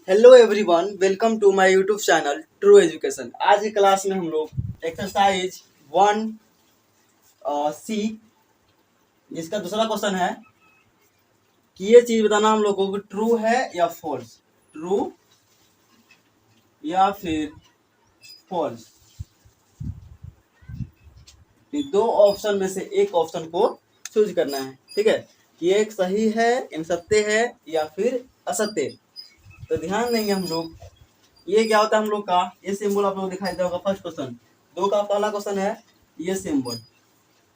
Hello everyone, welcome to my YouTube channel true education. आज की class में हम लोग एक्सरसाइज 1 सी जिसका दूसरा क्वेश्चन है कि ये चीज बताना हम लोगों को ट्रू है या फॉल्स, ट्रू या फिर फॉल्स। दो ऑप्शन में से एक ऑप्शन को चूज करना है, ठीक है, कि एक सही है, इन सत्य है या फिर असत्य। तो ध्यान देंगे हम लोग। ये क्या होता है हम लोग का, ये सिंबल आप लोग दिखाई दे होगा। फर्स्ट क्वेश्चन, दो का पहला क्वेश्चन है ये सिंबल,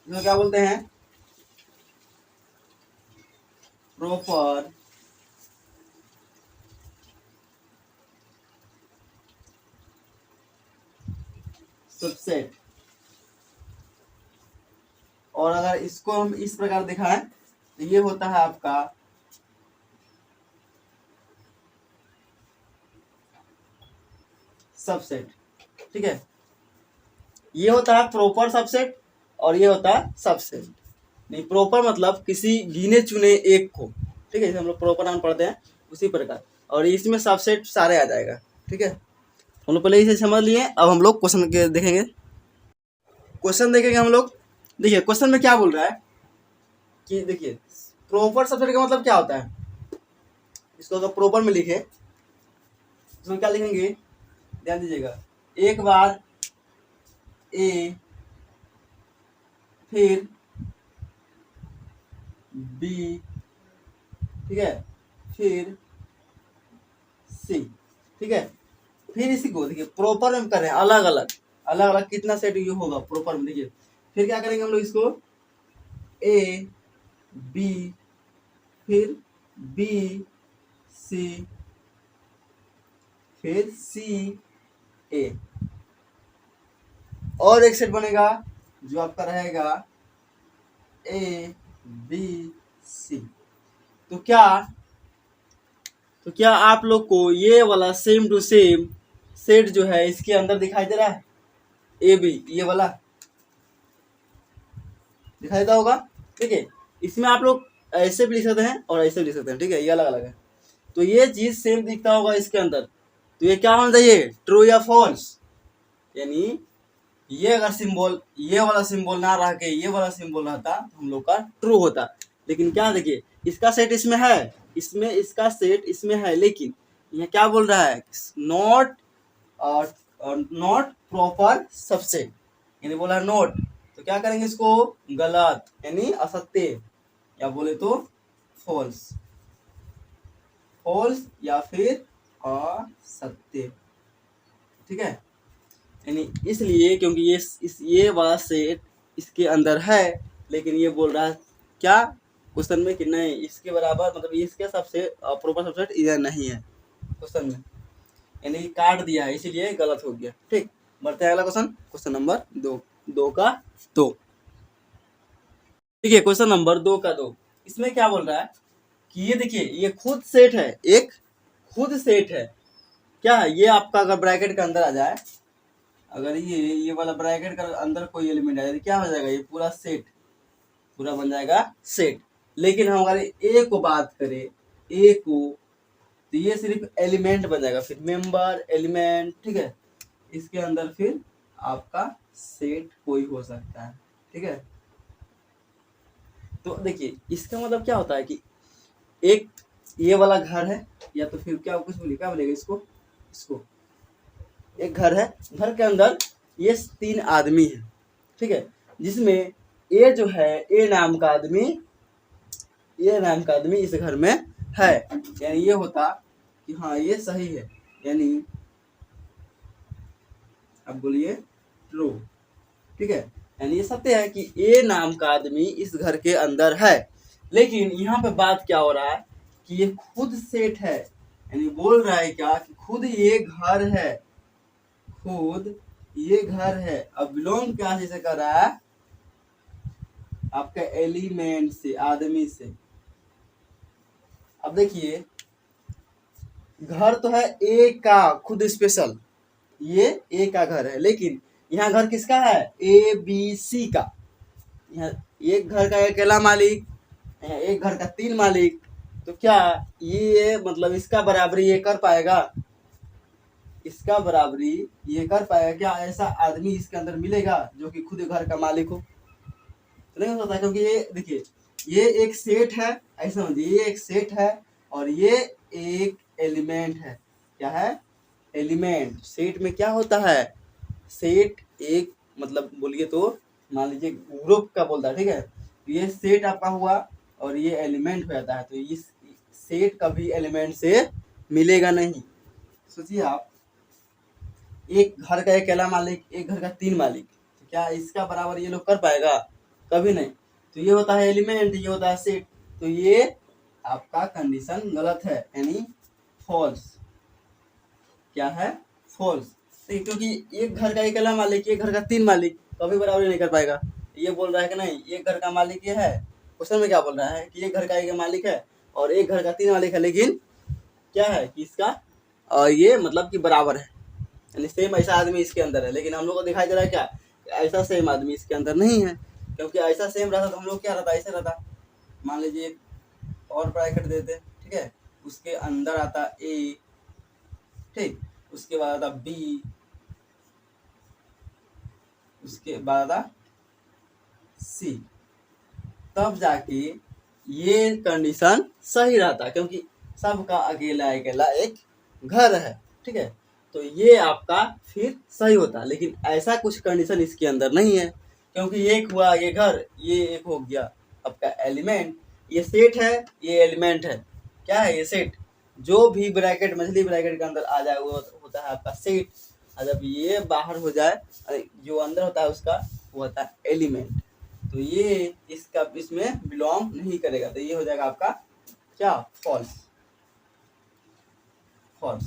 इसमें क्या बोलते हैं, प्रॉपर सबसेट। और अगर इसको हम इस प्रकार दिखाएं तो ये होता है आपका सबसेट, ठीक है। ये होता है प्रॉपर सबसेट और ये होता है सबसेट। नहीं, प्रॉपर मतलब किसी गिने चुने एक को, ठीक है, जैसे हम लोग प्रॉपर नाम पढ़ते हैं उसी प्रकार। और इसमें सबसेट सारे आ जाएगा, ठीक है। हम लोग पहले इसे समझ लिए, अब हम लोग क्वेश्चन के देखेंगे। क्वेश्चन देखेंगे हम लोग। देखिए क्वेश्चन में क्या बोल रहा है कि देखिए प्रॉपर सबसेट का मतलब क्या होता है। इसको अगर प्रॉपर में लिखे इसमें क्या लिखेंगे, ध्यान दीजिएगा। एक बार ए, फिर बी, ठीक है, फिर सी, ठीक है। फिर इसी को देखिए प्रॉपर में कर रहे हैं, अलग अलग अलग अलग कितना सेट ये होगा प्रॉपर में। देखिए फिर क्या करेंगे हम लोग, इसको ए बी, फिर बी सी, फिर सी ए, और एक सेट बनेगा जो आपका रहेगा ए बी सी। तो क्या आप लोग को ये वाला सेम टू सेम सेट जो है इसके अंदर दिखाई दे रहा है, ए बी, ये वाला दिखाई देता होगा, ठीक है। इसमें आप लोग ऐसे भी लिख सकते हैं और ऐसे भी लिख सकते हैं, ठीक है, ये अलग अलग है। तो ये चीज सेम दिखता होगा इसके अंदर, तो ये क्या होना चाहिए, ट्रू या फॉल्स। यानी ये अगर सिंबल, ये वाला सिंबल ना रह के ये वाला सिंबल रहता तो हम लोग का ट्रू होता। लेकिन क्या देखिए, इसका सेट इसमें है, इसमें इसका सेट इसमें है, लेकिन यह क्या बोल रहा है, नॉट नॉट प्रॉपर सबसेट, यानी बोला नॉट। तो क्या करेंगे इसको, गलत यानी असत्य, या बोले तो फॉल्स, फॉल्स या फिर असत्य, ठीक है। यानी इसलिए क्योंकि ये वाला सेट इसके अंदर है, लेकिन ये बोल रहा है क्या क्वेश्चन में कि नहीं इसके बराबर, मतलब इसके सबसे प्रॉपर सबसेट इधर नहीं है क्वेश्चन में, यानी काट दिया है, इसीलिए गलत हो गया, ठीक। बढ़ते हैं अगला क्वेश्चन, क्वेश्चन नंबर 2, 2 का 2, ठीक है। क्वेश्चन नंबर 2 का 2, इसमें क्या बोल रहा है कि ये देखिए ये खुद सेट है, एक खुद सेट है। क्या है ये आपका, अगर ब्रैकेट के अंदर आ जाए, अगर ये वाला ब्रैकेट का अंदर कोई एलिमेंट आ जाए तो क्या हो जाएगा, ये पूरा सेट पूरा बन जाएगा सेट। लेकिन हम अगर ए को बात करें, ए को, तो ये सिर्फ एलिमेंट बन जाएगा, फिर मेंबर एलिमेंट, ठीक है। इसके अंदर फिर आपका सेट कोई हो सकता है, ठीक है। तो देखिए इसका मतलब क्या होता है कि एक ये वाला घर है, या तो फिर क्या कुछ बोलिए, क्या बोलेगा इसको, इसको एक घर है, घर के अंदर ये 3 आदमी है, ठीक है। जिसमें ए जो है, ए नाम का आदमी, ये नाम का आदमी इस घर में है, यानी ये होता कि हाँ ये सही है, यानी अब बोलिए ट्रू, ठीक है। यानी ये सत्य है कि ए नाम का आदमी इस घर के अंदर है। लेकिन यहाँ पे बात क्या हो रहा है कि ये खुद सेट है, यानी बोल रहा है क्या कि खुद ये घर है, खुद ये घर है। अब बिलोंग क्या से कर रहा है, आपका एलिमेंट से, आदमी से। अब देखिए घर तो है ए का खुद स्पेशल, ये ए का घर है, लेकिन यहाँ घर किसका है, ए बी सी का। यहाँ एक घर का अकेला मालिक, यहाँ एक घर का 3 मालिक, तो क्या ये मतलब इसका बराबरी ये कर पाएगा? इसका बराबरी ये कर पाएगा क्या? ऐसा आदमी इसके अंदर मिलेगा जो कि खुद घर का मालिक हो? तो नहीं हो सकता, क्योंकि ये देखिए ये एक सेट है, ऐसा समझिए ये एक सेट है और ये एक एलिमेंट है। क्या है? एलिमेंट। सेट में क्या होता है? सेट एक मतलब बोलिए तो मान लीजिए ग्रुप का बोलता है, ठीक है? ये सेट आपका हुआ और ये एलिमेंट हो जाता है, तो इस सेट कभी एलिमेंट से मिलेगा नहीं। सोचिए आप, एक घर का अकेला मालिक, एक घर का 3 मालिक, तो क्या इसका बराबर ये लोग कर पाएगा? कभी नहीं। तो ये होता है एलिमेंट, ये होता है सेट। तो ये आपका कंडीशन गलत है, यानी फॉल्स। क्या है? फॉल्स। क्योंकि एक घर का अकेला मालिक, एक घर का 3 मालिक कभी बराबरी नहीं कर पाएगा। ये बोल रहा है कि नहीं एक घर का मालिक ये है, क्वेश्चन में क्या बोल रहा है कि एक घर का एक मालिक है और एक घर का 3 मालिक है, लेकिन क्या है कि इसका ये मतलब कि बराबर है, यानी सेम ऐसा आदमी इसके अंदर है। लेकिन हम लोग को दिखाई दे रहा है क्या? ऐसा सेम आदमी इसके अंदर नहीं है, क्योंकि ऐसा सेम रहता तो हम लोग क्या रहता? ऐसे रहता। मान लीजिए और ब्रैकेट देते, ठीक है, उसके अंदर आता ए, ठीक, उसके बाद आता बी, उसके बाद आता सी, तब जाके ये कंडीशन सही रहता, क्योंकि सबका अकेला अकेला एक घर है, ठीक है? तो ये आपका फिर सही होता। लेकिन ऐसा कुछ कंडीशन इसके अंदर नहीं है, क्योंकि एक हुआ ये घर, ये एक हो गया आपका एलिमेंट, ये सेट है, ये एलिमेंट है। क्या है? ये सेट। जो भी ब्रैकेट मछली ब्रैकेट के अंदर आ जाए वो होता है आपका सेट, और जब ये बाहर हो जाए जो अंदर होता है उसका वो होता है एलिमेंट। तो ये इसका इसमें बिलोंग नहीं करेगा, तो ये हो जाएगा आपका क्या? फॉल्स। फॉल्स,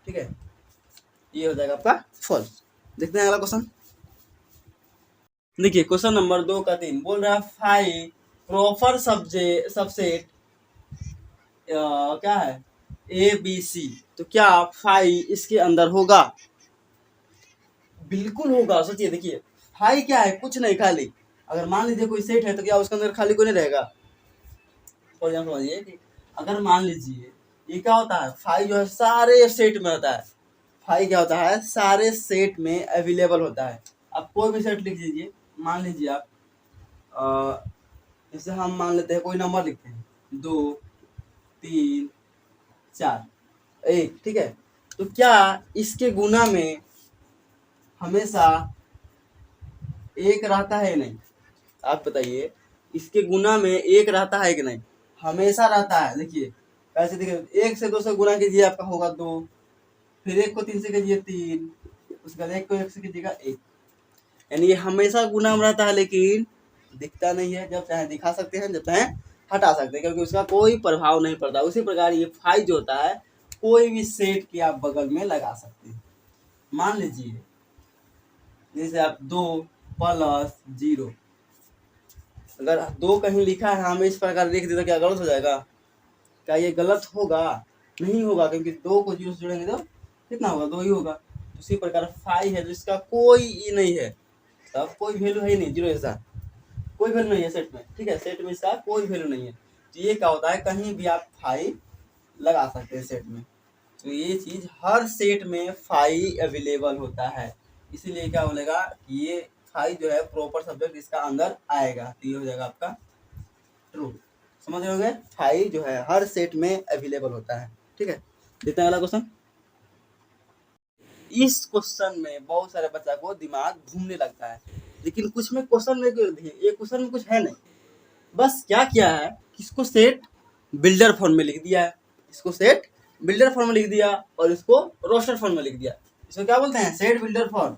ठीक है, ये हो जाएगा आपका फॉल्स। देखते हैं अगला क्वेश्चन। देखिए क्वेश्चन नंबर 2 का 3 बोल रहा है फाइव प्रॉपर सबसेट क्या है? A B C. तो क्या फाइव इसके अंदर होगा? बिल्कुल होगा। सोचिए, देखिए फाइव क्या है? कुछ नहीं, खाली अगर मान लीजिए कोई सेट है तो क्या उसके अंदर खाली कोई नहीं रहेगा? फॉर एग्जाम्पल समझिए कि अगर मान लीजिए ये क्या होता है, फाइव जो है सारे सेट में होता है। फाइव क्या होता है? सारे सेट में अवेलेबल होता है। आप कोई भी सेट लिख दीजिए, मान लीजिए आप जैसे हम मान लेते हैं कोई नंबर लिखते हैं 2 3 4 1, ठीक है? तो क्या इसके गुना में हमेशा एक रहता है नहीं? आप बताइए, इसके गुना में एक रहता है कि नहीं? हमेशा रहता है। देखिए कैसे, देखिए 1 से 2 से गुना कीजिए आपका होगा 2, फिर 1 को 3 से कीजिए 3, उसके बाद 1 को 1 से कीजिएगा 1, यानी ये हमेशा गुना में रहता है, लेकिन दिखता नहीं है। जब चाहे दिखा सकते हैं, जब चाहे हटा सकते हैं, क्योंकि उसका कोई प्रभाव नहीं पड़ता। उसी प्रकार ये फाइव जो होता है कोई भी सेट के आप बगल में लगा सकते हैं। मान लीजिए जैसे आप 2 + 0, अगर 2 कहीं लिखा है हमें इस प्रकार लिख दें तो क्या गलत हो जाएगा? क्या ये गलत होगा? नहीं होगा, क्योंकि 2 को 0 से जोड़ेंगे तो कितना होगा? 2 ही होगा। उसी प्रकार 5 है जिसका कोई ई नहीं है, तब कोई वैल्यू है ही नहीं, 0 जैसा कोई वैल्यू नहीं है सेट में, ठीक है? सेट में इसका कोई वैल्यू नहीं है। तो ये क्या होता है, कहीं भी आप 5 लगा सकते हैं सेट में। तो ये चीज हर सेट में 5 अवेलेबल होता है, इसीलिए क्या बोलेगा कि ये 5 जो है प्रॉपर सब्जेक्ट इसका अंदर आएगा। तो ये हो जाएगा आपका ट्रू। समझ रहे होंगे? 5 जो है हर सेट में अवेलेबल होता है, ठीक है? देखते हैं अगला क्वेश्चन। इस क्वेश्चन में बहुत सारे बच्चा को दिमाग घूमने लगता है, लेकिन कुछ में क्वेश्चन में ये क्वेश्चन में कुछ है नहीं। बस क्या किया है, इसको सेट बिल्डर फॉर्म में लिख दिया है, इसको सेट बिल्डर फॉर्म में लिख दिया और इसको रोस्टर फॉर्म में लिख दिया। इसको क्या बोलते हैं? Set builder form.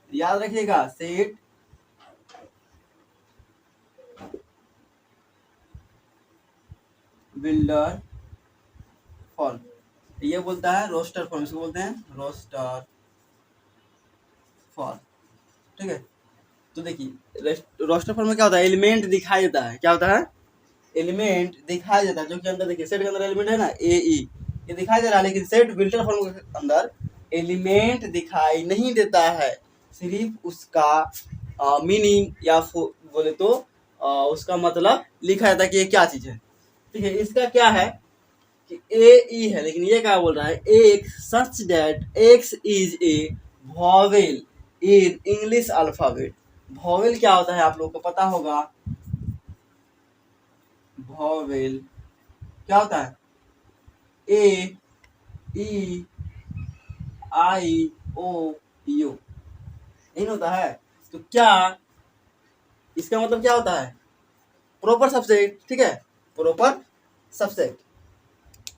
याद रखिएगा, सेट बिल्डर फॉर्म, ये बोलता है रोस्टर फॉर्म, इसको बोलते हैं रोस्टर फॉर्म, ठीक है? तो देखिए रोस्टर फॉर्म में क्या होता है, एलिमेंट दिखाई देता है। क्या होता है? एलिमेंट दिखाई देता है, जो कि अंदर देखिए सेट के अंदर एलिमेंट है ना ए ई, ये दिखाई दे रहा है, लेकिन सेट बिल्डर फॉर्म के अंदर एलिमेंट दिखाई नहीं देता है। सिर्फ उसका मीनिंग या बोले तो उसका मतलब लिखा जाता है कि ये क्या चीज़ है। ठीक है, इसका क्या है कि ए ई है, लेकिन ये क्या बोल रहा है, एक such that x is a vowel in English alphabet. Vowel क्या होता है आप लोगों को पता होगा, वॉवेल क्या होता है, ए ई आई ओ यू, नहीं होता है। तो क्या इसका मतलब क्या होता है, प्रॉपर सबसेट, ठीक है, प्रॉपर सबसेट,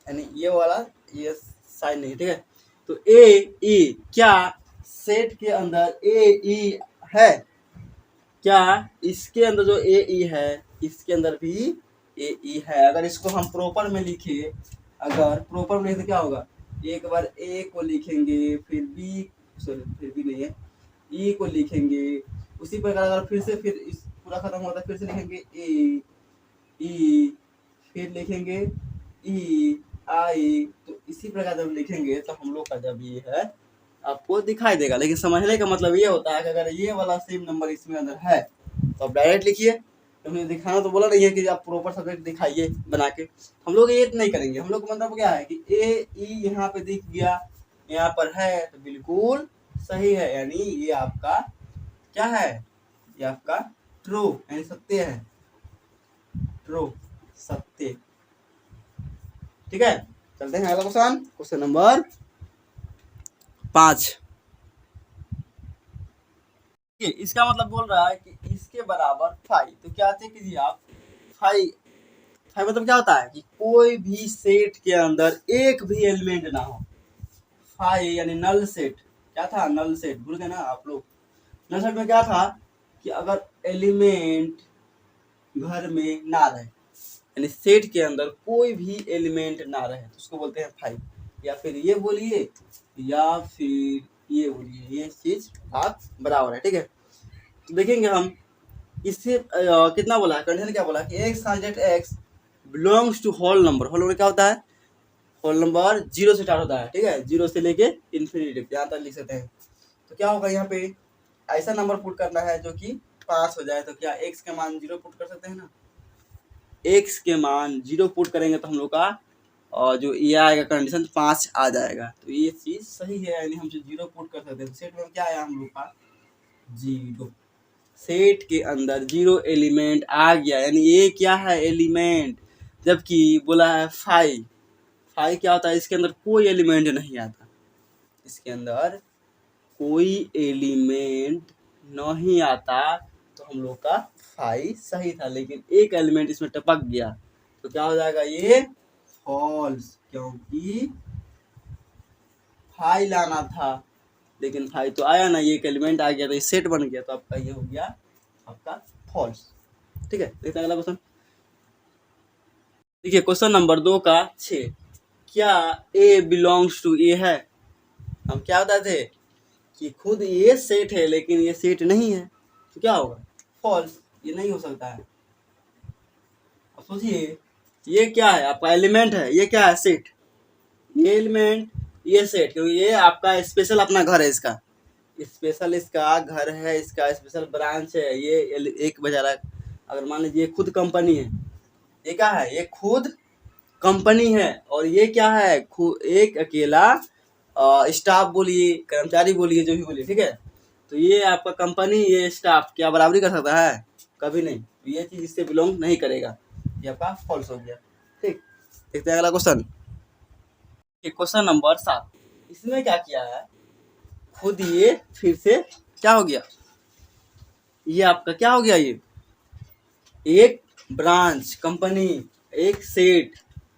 यानी ये वाला, ये साइन नहीं, ठीक है। तो ए ई क्या सेट के अंदर ए ई है, क्या इसके अंदर जो ए ई है इसके अंदर भी ए ई है। अगर इसको हम प्रॉपर में लिखे, अगर प्रॉपर में लिखे तो क्या होगा, एक बार ए को लिखेंगे, फिर बी, सॉरी फिर भी नहीं है, ई को लिखेंगे, उसी प्रकार अगर फिर से फिर इस पूरा खत्म होता है, फिर से लिखेंगे ए ई, फिर लिखेंगे ई आई, तो इसी प्रकार जब लिखेंगे तो हम लोग का जब ये है आपको दिखाई देगा। लेकिन समझने का मतलब ये होता है कि अगर ये वाला सेम नंबर इसमें अंदर है तो आप डायरेक्ट लिखिए, तो हमें दिखाना तो बोला नहीं है कि आप प्रॉपर सब्जेक्ट दिखाइए बना के, हम लोग ये नहीं करेंगे। हम लोग मतलब क्या है कि ए ई यहाँ पे दिख गया, यहाँ पर है तो बिल्कुल सही है, यानी ये आपका क्या है, ये आपका ट्रू यानी सत्य है, ट्रू सत्य। ठीक है, चलते हैं अगला क्वेश्चन, क्वेश्चन नंबर 5। इसका मतलब बोल रहा है कि इसके बराबर 5, तो क्या चेक कीजिए आप, 5 5 मतलब क्या होता है कि कोई भी सेट के अंदर एक भी एलिमेंट ना हो। 5 यानी नल सेट, क्या था, नल सेट, भूल गए ना आप लोग। नल सेट में क्या था कि अगर एलिमेंट घर में ना रहे, यानी सेट के अंदर कोई भी एलिमेंट ना रहे, तो उसको बोलते हैं 5। या फिर ये बोलिए या फिर ये बोलिए, ये चीज बात बराबर है, ठीक है। तो देखेंगे हम इससे कितना बोला है, कंडीशन क्या बोला कि x transect x belongs to whole number. Whole number क्या होता है, होल नंबर 0 से स्टार्ट होता है, ठीक है, 0 से लेके इन्फिनिटी यहाँ तक लिख सकते हैं। तो क्या होगा, यहाँ पे ऐसा नंबर पुट करना है जो कि 5 हो जाए। तो क्या एक्स के मान 0 पुट कर सकते हैं ना, एक्स के मान 0 पुट करेंगे तो हम लोग का और जो ये आएगा कंडीशन 5 आ जाएगा। तो ये चीज सही है, यानी हम जो 0 पुट कर सकते हैं। तो सेट में क्या आया हम लोग का 0, सेट के अंदर 0 एलिमेंट आ गया, यानी ये क्या है एलिमेंट। जबकि बोला है 5, 5 क्या होता है, इसके अंदर कोई एलिमेंट नहीं आता, इसके अंदर कोई एलिमेंट नहीं आता, तो हम लोग का 5 सही था। लेकिन एक एलिमेंट इसमें टपक गया, तो क्या हो जाएगा ये फॉल्स, क्योंकि 5 लाना था लेकिन 5 तो आया ना, ये एक एलिमेंट आ गया तो ये सेट बन गया, तो आपका ये हो गया आपका फॉल्स। ठीक है, देखते हैं अगला क्वेश्चन। देखिए क्वेश्चन नंबर 2 का 6, क्या ए बिलोंग्स टू ए है। हम क्या बताए थे कि खुद ये सेट है लेकिन ये सेट नहीं है, तो क्या होगा, फॉल्स, ये नहीं हो सकता है। अब सोचिए ये क्या है, आपका एलिमेंट है, ये क्या है, सेट, ये एलिमेंट ये सेट, क्योंकि ये आपका स्पेशल अपना घर है, इसका स्पेशल इसका घर है, इसका स्पेशल ब्रांच है, ये एक बेचारा अगर मान लीजिए खुद कंपनी है, ये क्या है, ये खुद कंपनी है, और ये क्या है, एक अकेला स्टाफ बोलिए, कर्मचारी बोलिए, जो भी बोलिए, ठीक है। तो ये आपका कंपनी, ये स्टाफ क्या बराबरी कर सकता है, कभी नहीं। तो ये चीज इससे बिलोंग नहीं करेगा, ये आपका फॉल्स हो गया। ठीक, देखते हैं अगला क्वेश्चन, क्वेश्चन नंबर 7। इसमें क्या किया है, खुद ये फिर से क्या हो गया, ये आपका क्या हो गया, ये एक ब्रांच कंपनी, एक सेट,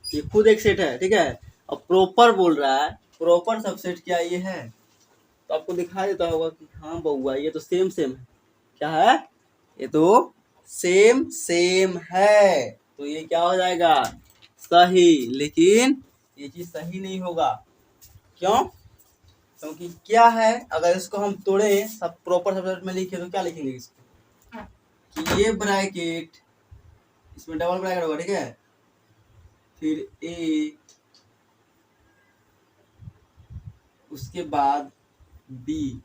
ये खुद एक सेट है, ठीक है। अब प्रॉपर बोल रहा है, प्रॉपर सबसेट क्या ये है, तो आपको दिखाई देता होगा कि हाँ बउआ ये तो सेम सेम है, क्या है, ये तो सेम सेम है, तो ये क्या हो जाएगा सही। लेकिन ये चीज सही नहीं होगा, क्यों, क्योंकि क्या है, अगर इसको हम तोड़े सब प्रॉपर सबसेट में लिखे तो क्या लिखेंगे इसको, कि ये ब्रैकेट, इसमें डबल ब्रैकेट होगा, ठीक है, फिर ए, उसके बाद बी,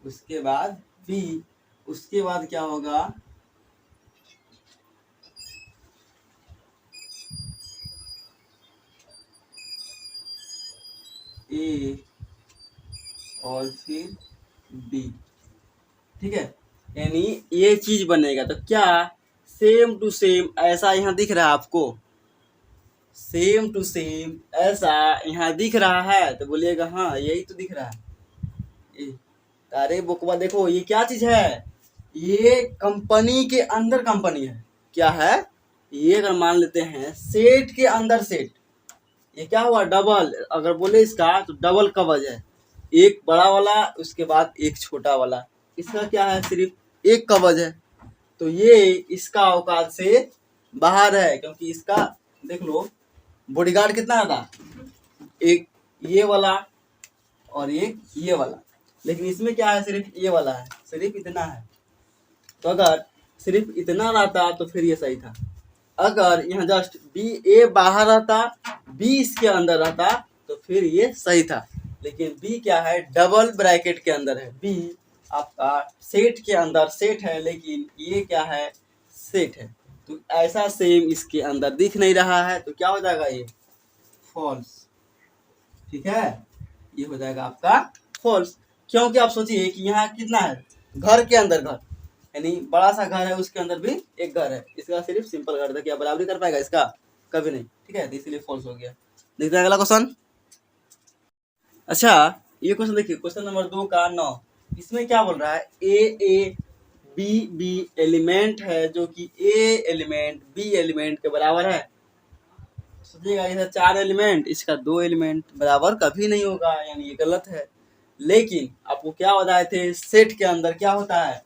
उसके बाद बी, उसके बाद क्या होगा, ए और फिर बी, ठीक है, यानी ये चीज बनेगा। तो क्या सेम टू सेम ऐसा यहाँ दिख रहा है आपको, सेम टू सेम ऐसा यहाँ दिख रहा है? तो बोलिएगा हाँ यही तो दिख रहा है। अरे बुकवा देखो, ये क्या चीज है, ये कंपनी के अंदर कंपनी है। क्या है ये? अगर मान लेते हैं सेट के अंदर सेट, ये क्या हुआ, डबल। अगर बोले इसका तो डबल कवच है, एक बड़ा वाला उसके बाद एक छोटा वाला। इसका क्या है, सिर्फ एक कवच है। तो ये इसका औकात से बाहर है, क्योंकि इसका देख लो बॉडीगार्ड कितना था, एक ये वाला और एक ये वाला, लेकिन इसमें क्या है, सिर्फ ये वाला है, सिर्फ इतना है। तो अगर सिर्फ इतना रहता तो फिर ये सही था। अगर यहाँ जस्ट बी ए बाहर रहता, बी इसके अंदर रहता, तो फिर ये सही था। लेकिन बी क्या है, डबल ब्रैकेट के अंदर है। बी आपका सेट के अंदर सेट है, लेकिन ये क्या है, सेट है। तो ऐसा सेम इसके अंदर दिख नहीं रहा है, तो क्या हो जाएगा, ये फॉल्स। ठीक है, ये हो जाएगा आपका फॉल्स। क्योंकि आप सोचिए कि यहाँ कितना है, घर के अंदर घर, यानी बड़ा सा घर है, उसके अंदर भी एक घर है। इसका सिर्फ सिंपल घर था, क्या बराबरी कर पाएगा इसका, कभी नहीं। ठीक है, तो इसीलिए फॉल्स हो गया। देखते हैं अगला क्वेश्चन। अच्छा ये क्वेश्चन देखिए, क्वेश्चन नंबर 2 का 9। इसमें क्या बोल रहा है, ए बी बी एलिमेंट है जो कि ए एलिमेंट बी एलिमेंट के बराबर है। सोचिएगा इधर 4 एलिमेंट, इसका 2 एलिमेंट बराबर कभी नहीं होगा, यानी ये गलत है। लेकिन आपको क्या बताए थे, सेट के अंदर क्या होता है,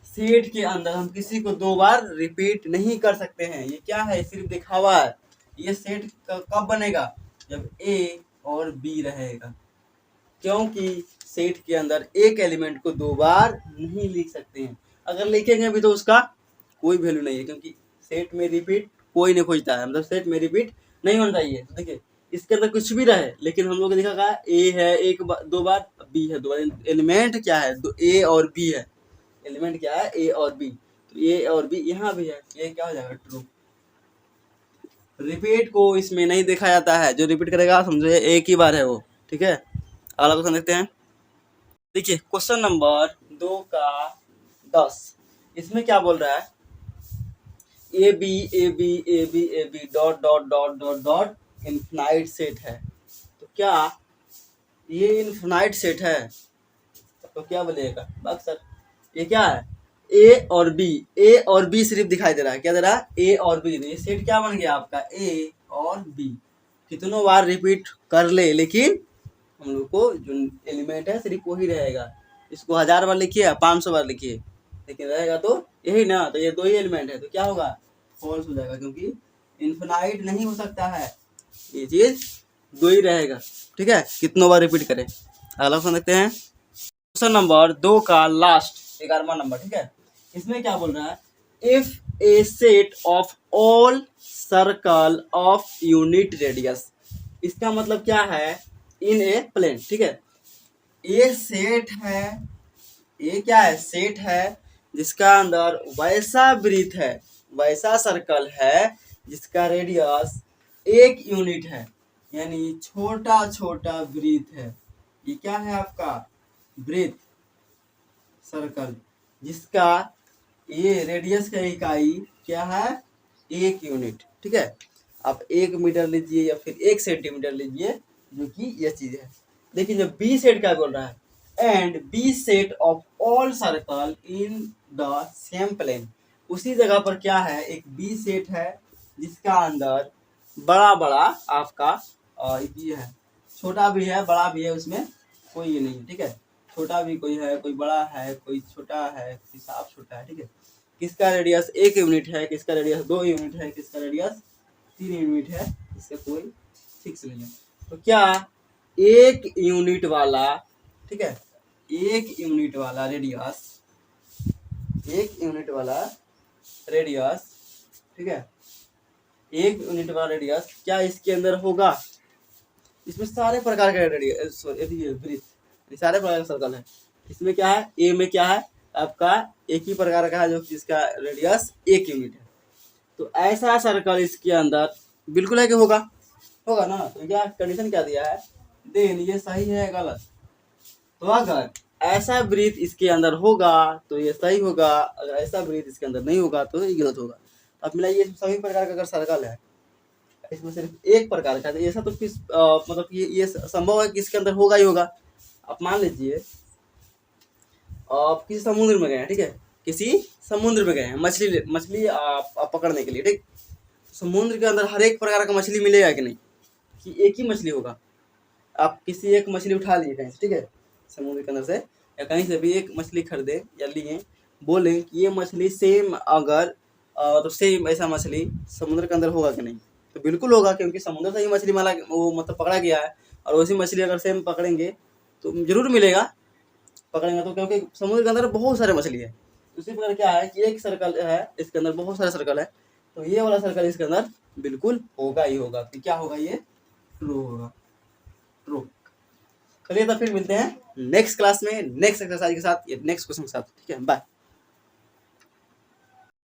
सेट के अंदर हम किसी को 2 बार रिपीट नहीं कर सकते हैं। ये क्या है, सिर्फ दिखावा है। ये सेट कब बनेगा, जब ए और बी रहेगा, क्योंकि सेट के अंदर एक एलिमेंट को 2 बार नहीं लिख सकते हैं। अगर लिखेंगे भी तो उसका कोई वैल्यू नहीं है, क्योंकि सेट में रिपीट कोई नहीं खोजता है, मतलब सेट में रिपीट नहीं होना चाहिए। तो देखिए इसके अंदर कुछ भी रहे, लेकिन हम लोग ने देखा ए है एक बार 2 बार, बी है 2 बार। एलिमेंट क्या है, ए और बी है। एलिमेंट क्या है, ए और बी। तो ए और बी यहाँ भी है, ये क्या हो जाएगा, ट्रू। रिपीट को इसमें नहीं देखा जाता है, जो रिपीट करेगा समझो एक ही बार है वो। ठीक है, अगला क्वेश्चन देखते हैं। देखिए क्वेश्चन नंबर 2 का 10। इसमें क्या बोल रहा है, A B A B A B A B dot dot dot dot dot infinite set है। तो क्या ये इनफिनाइट सेट है, तो क्या बोलेगा बस सर, ये क्या है, ए और बी। ए और बी सिर्फ दिखाई दे रहा है, क्या दे रहा है, ए और बी। ये सेट क्या बन गया आपका, ए और बी। कितनों बार रिपीट कर ले, लेकिन हम लोग को जो एलिमेंट है सिर्फ वही रहेगा। इसको 1000 बार लिखिए, 500 बार लिखिए, लेकिन रहेगा तो यही ना। तो ये 2 ही एलिमेंट है, तो क्या होगा, फॉल्स हो जाएगा, क्योंकि इनफिनाइट नहीं हो सकता है, ये चीज 2 ही रहेगा। ठीक है, कितनों बार रिपीट करें। अगला क्वेश्चन देखते हैं, क्वेश्चन नंबर 2 का लास्ट 11वां नंबर। ठीक है, इसमें क्या बोल रहा है, if A set of all circle of unit radius. इसका मतलब क्या है, इन ए प्लेन। ठीक है, ये सेट है, ये क्या है, सेट है जिसका अंदर वैसा वृत्त है, वैसा सर्कल है जिसका रेडियस 1 यूनिट है, यानी छोटा छोटा वृत्त है। ये क्या है आपका, वृत्त सर्कल, जिसका ये रेडियस का इकाई क्या है, 1 यूनिट। ठीक है, आप 1 मीटर लीजिए या फिर 1 सेंटीमीटर लीजिए, जो कि यह चीज है। देखिए जब बी सेट क्या बोल रहा है, and B set of all circle in the same plane. उसी जगह पर क्या है, एक बी सेट है जिसका अंदर बड़ा बड़ा आपका ये है, छोटा भी है बड़ा भी है, उसमें कोई ये नहीं है। ठीक है, छोटा भी कोई है, कोई बड़ा है, कोई छोटा है, कोई साफ छोटा है। ठीक है, किसका रेडियस 1 यूनिट है, किसका रेडियस 2 यूनिट है, किसका रेडियस 3 यूनिट है, इससे कोई फिक्स नहीं है। तो क्या 1 यूनिट वाला, ठीक है, 1 यूनिट वाला रेडियस, 1 यूनिट वाला रेडियस, ठीक है, 1 यूनिट वाला रेडियस क्या इसके अंदर होगा, इसमें सारे प्रकार के रेडियस, सॉरी वृत्त, सारे प्रकार का सर्कल है। इसमें क्या है, ए में क्या है आपका एक ही प्रकार का है, जो जिसका रेडियस 1 यूनिट है। तो ऐसा सर्कल इसके अंदर बिल्कुल है कि होगा, होगा ना। तो क्या कंडीशन क्या दिया है, देन ये सही है गलत? तो अगर ऐसा वृत्त इसके अंदर होगा तो ये सही होगा, अगर ऐसा वृत्त इसके अंदर नहीं होगा तो ये गलत होगा। अब मिला ये सभी प्रकार का अगर सर्कल है, इसमें सिर्फ एक प्रकार का, तो ऐसा तो किस मतलब ये संभव है कि इसके अंदर होगा ही होगा। आप मान लीजिए आप किसी समुद्र में गए हैं, ठीक है, किसी समुद्र में गए हैं मछली मछली आप पकड़ने के लिए, ठीक। समुद्र के अंदर हर एक प्रकार का मछली मिलेगा कि नहीं, कि एक ही मछली होगा? आप किसी एक मछली उठा लिए कहीं से, ठीक है, समुद्र के अंदर से या कहीं से भी एक मछली खरीदे या लिए, बोले कि ये मछली सेम, अगर तो सेम ऐसा मछली समुद्र के अंदर होगा कि नहीं? तो बिल्कुल होगा, क्योंकि समुद्र से ही मछली माला वो मतलब पकड़ा गया है, और वैसी मछली अगर सेम पकड़ेंगे तो जरूर मिलेगा, पकड़ेंगे तो, क्योंकि समुद्र के अंदर बहुत सारे मछली है। उसी प्रकार क्या है कि एक सर्कल है, इसके अंदर बहुत सारे सर्कल है, तो ये वाला सर्कल इसके अंदर बिल्कुल होगा ही होगा। तो क्या होगा? ये ट्रू होगा, ट्रू। चलिए तो फिर मिलते हैं नेक्स्ट क्लास में नेक्स्ट एक्सरसाइज के साथ या नेक्स्ट क्वेश्चन के साथ, ठीक है, बाय।